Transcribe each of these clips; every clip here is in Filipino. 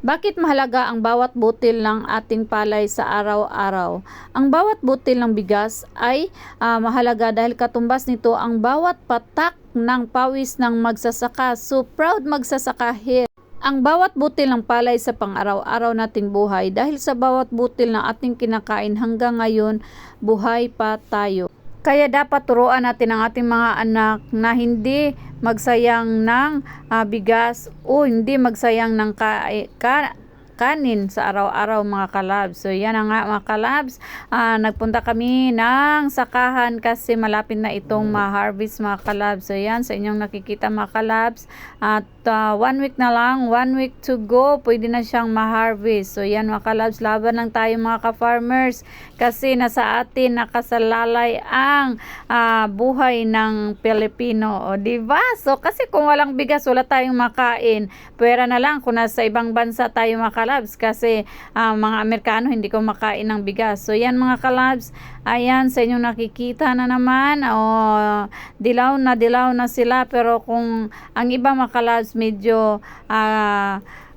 Bakit mahalaga ang bawat butil ng ating palay sa araw-araw? Ang bawat butil ng bigas ay mahalaga dahil katumbas nito ang bawat patak ng pawis ng magsasaka. So proud magsasaka here. Ang bawat butil ng palay sa pang-araw-araw nating buhay dahil sa bawat butil ng ating kinakain hanggang ngayon buhay pa tayo. Kaya dapat turuan natin ang ating mga anak na hindi magsayang ng bigas o hindi magsayang ng kanin sa araw-araw mga kalabs. So yan na nga mga kalabs, nagpunta kami ng sakahan kasi malapit na itong ma-harvest mga kalabs. So yan sa inyong nakikita mga kalabs, at 1 week na lang, 1 week to go, pwede na siyang ma-harvest. So yan mga kalabs, laban lang tayo mga ka-farmers kasi nasa atin nakasalalay ang buhay ng Pilipino, o diba? So kasi kung walang bigas wala tayong makain, pwera na lang kung nasa ibang bansa tayo mga kalabs kasi mga Amerikano hindi ko makain ng bigas. So yan mga kalabs, ayan sa inyong nakikita na naman, dilaw na sila, pero kung ang iba mga kalabs medyo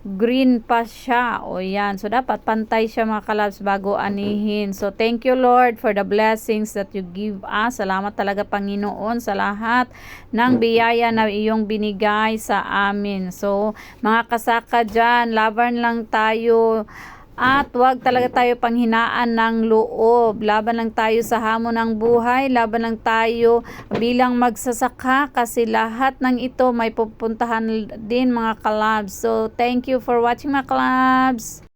green pa siya, o yan, so dapat pantay siya mga kalabs bago anihin. So thank you Lord for the blessings that you give us. Salamat talaga Panginoon sa lahat ng biyaya na iyong binigay sa amin. So mga kasaka dyan, laban lang tayo at wag talaga tayo panghinaan ng loob. Laban lang tayo sa hamon ng buhay, laban lang tayo bilang magsasaka kasi lahat ng ito may pupuntahan din mga kalabs. So thank you for watching mga kalabs.